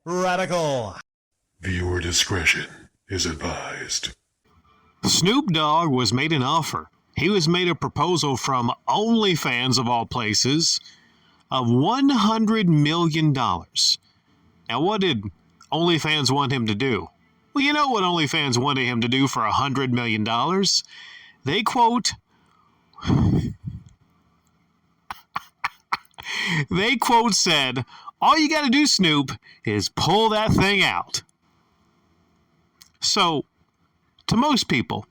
Radical. Viewer discretion is advised. Snoop Dogg was made an offer. He was made a proposal from OnlyFans, of all places, of $100 million. Now, what did OnlyFans want him to do? Well, you know what OnlyFans wanted him to do for $100 million? They quote, said, all you got to do, Snoop, is pull that thing out. So, to most people,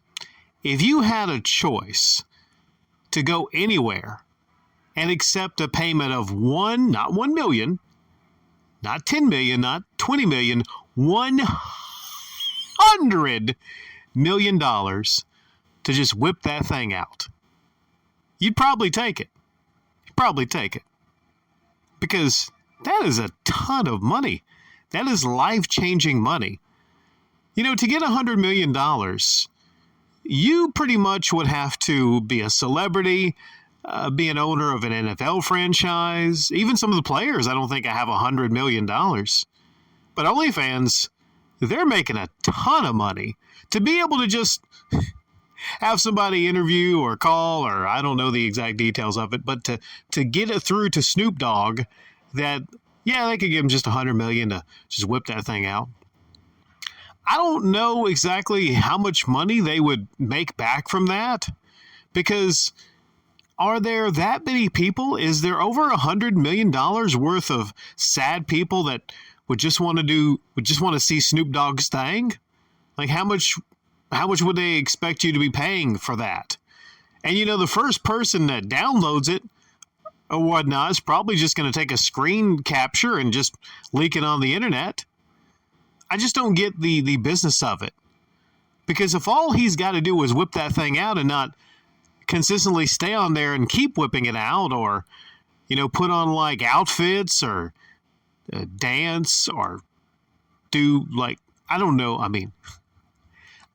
if you had a choice to go anywhere and accept a payment of not 1 million, not 10 million, not 20 million, $100 million to just whip that thing out, you'd probably take it. Because that is a ton of money. That is life-changing money. You know, to get $100 million, you pretty much would have to be a celebrity, be an owner of an NFL franchise. Even some of the players, I don't think I have $100 million. But OnlyFans, they're making a ton of money. To be able to just have somebody interview or call, or I don't know the exact details of it, but to get it through to Snoop Dogg that, yeah, they could give him just $100 million to just whip that thing out. I don't know exactly how much money they would make back from that, because are there that many people? Is there over $100 million worth of sad people that would just want to see Snoop Dogg's thing? Like, how much would they expect you to be paying for that? And, you know, the first person that downloads it or whatnot is probably just going to take a screen capture and just leak it on the internet. I just don't get the business of it. Because if all he's got to do is whip that thing out and not consistently stay on there and keep whipping it out, or, you know, put on like outfits or dance or do like, I don't know. I mean,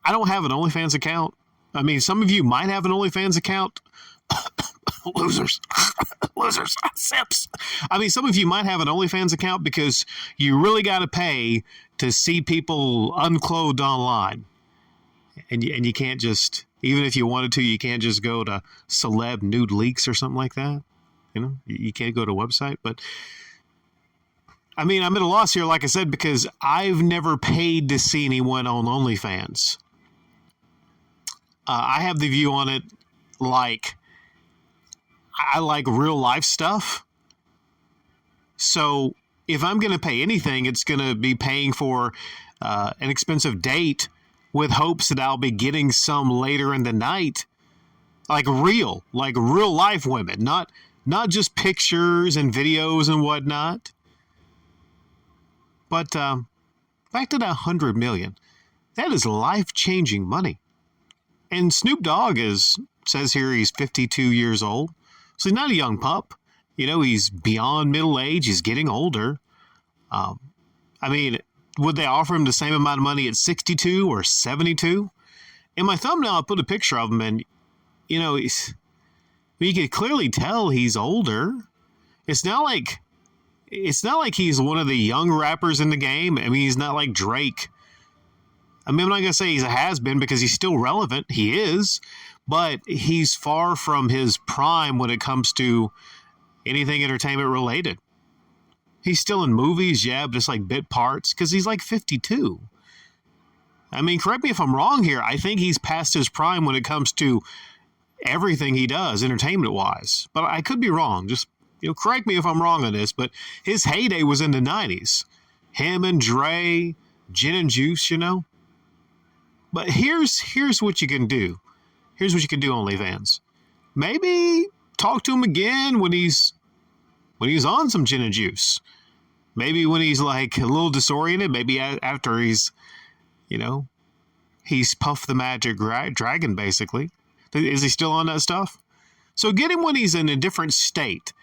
I don't have an OnlyFans account. I mean, some of you might have an OnlyFans account. Losers, sips. I mean, some of you might have an OnlyFans account because you really got to pay to see people unclothed online. And you can't just, even if you wanted to, you can't just go to Celeb Nude Leaks or something like that. You know, you can't go to a website. But, I mean, I'm at a loss here, like I said, because I've never paid to see anyone on OnlyFans. I have the view on it like, I like real life stuff. So if I'm going to pay anything, it's going to be paying for an expensive date with hopes that I'll be getting some later in the night. Like real life women, not just pictures and videos and whatnot. But back to that 100 million. That is life-changing money. And Snoop Dogg says here he's 52 years old. So he's not a young pup. You know, he's beyond middle age. He's getting older. I mean, would they offer him the same amount of money at 62 or 72? In my thumbnail, I put a picture of him, and, you know, you can clearly tell he's older. It's not like he's one of the young rappers in the game. I mean, he's not like Drake. I mean, I'm not going to say he's a has-been because he's still relevant. He is. But he's far from his prime when it comes to anything entertainment related. He's still in movies, yeah, but just like bit parts, because he's like 52. I mean, correct me if I'm wrong here. I think he's past his prime when it comes to everything he does, entertainment-wise. But I could be wrong. Just, you know, correct me if I'm wrong on this. But his heyday was in the 90s. Him and Dre, Gin and Juice, you know. But here's what you can do. Here's what you can do, OnlyFans. Maybe talk to him again when he's on some gin and juice. Maybe when he's like a little disoriented. Maybe after he's, you know, he's Puff the Magic Dragon, basically. Is he still on that stuff? So get him when he's in a different state,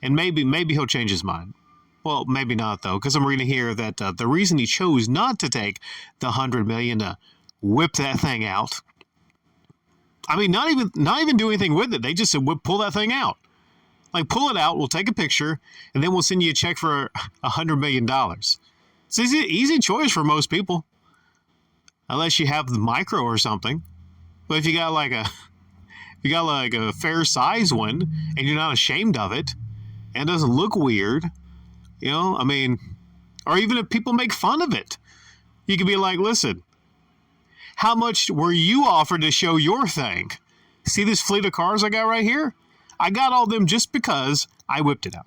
and maybe he'll change his mind. Well, maybe not, though, because I'm reading here that the reason he chose not to take the $100 million to whip that thing out. I mean, not even do anything with it. They just said, pull that thing out. Like, pull it out, we'll take a picture, and then we'll send you a check for $100 million. It's easy choice for most people, unless you have the micro or something. But if you got like a fair size one and you're not ashamed of it and it doesn't look weird, I mean, or even if people make fun of it, you could be like, listen, how much were you offered to show your thing? See this fleet of cars I got right here? I got all them just because I whipped it out.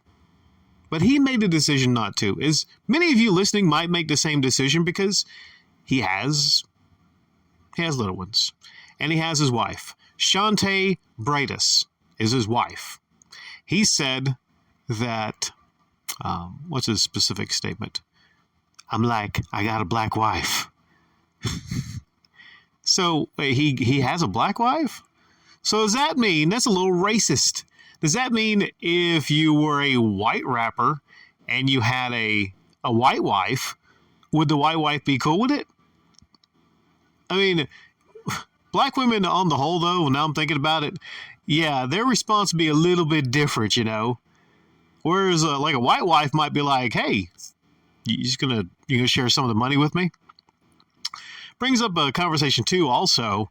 But he made the decision not to. As many of you listening might make the same decision because he has little ones. And he has his wife. Shantae Brightus is his wife. He said that, what's his specific statement? I'm like, I got a black wife. So he has a black wife? So does that mean, that's a little racist. Does that mean if you were a white rapper and you had a white wife, would the white wife be cool with it? I mean, black women on the whole, though, now I'm thinking about it, yeah, their response would be a little bit different, Whereas like a white wife might be like, hey, you gonna share some of the money with me? Brings up a conversation too also,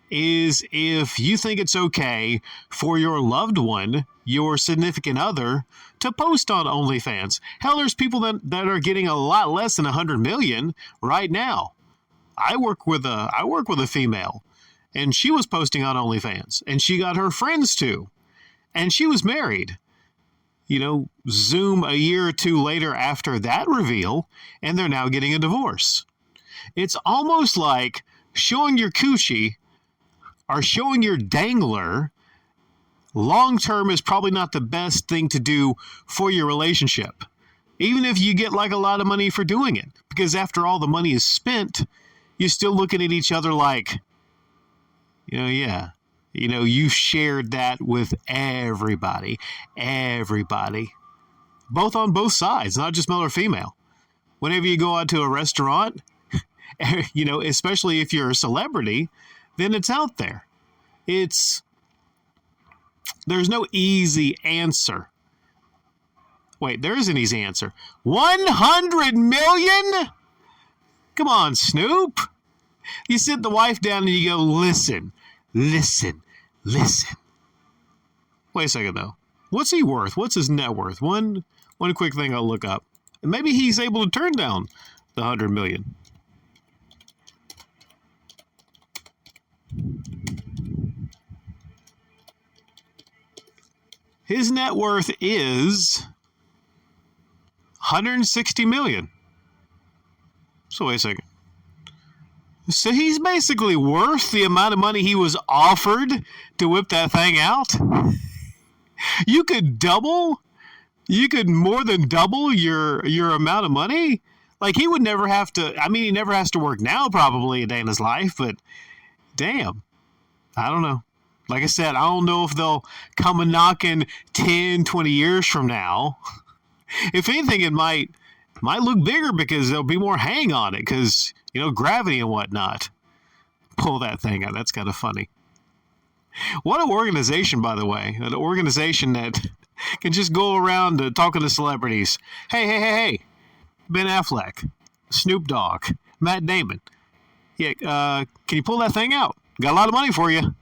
is if you think it's okay for your loved one, your significant other, to post on OnlyFans. Hell, there's people that are getting a lot less than 100 million right now. I work with a female, and she was posting on OnlyFans, and she got her friends too, and she was married. Zoom a year or two later after that reveal, and they're now getting a divorce. It's almost like showing your coochie or showing your dangler long term is probably not the best thing to do for your relationship, even if you get like a lot of money for doing it, because after all the money is spent, you're still looking at each other like, you shared that with everybody, both on both sides, not just male or female. Whenever you go out to a restaurant, especially if you're a celebrity, then it's out there. There's no easy answer. Wait, there is an easy answer. 100 million? Come on, Snoop. You sit the wife down and you go, listen. Wait a second, though. What's he worth? What's his net worth? One quick thing I'll look up. Maybe he's able to turn down the 100 million. His net worth is 160 million. So wait a second. So he's basically worth the amount of money he was offered to whip that thing out? You could more than double your amount of money? Like, he would never have to, he never has to work now probably a day in his life, but damn, I don't know. Like I said, I don't know if they'll come a knocking 10, 20 years from now. If anything, it might look bigger because there'll be more hang on it because, gravity and whatnot. Pull that thing out. That's kind of funny. What an organization, by the way. An organization that can just go around talking to celebrities. Hey. Ben Affleck, Snoop Dogg, Matt Damon. Yeah, can you pull that thing out? Got a lot of money for you.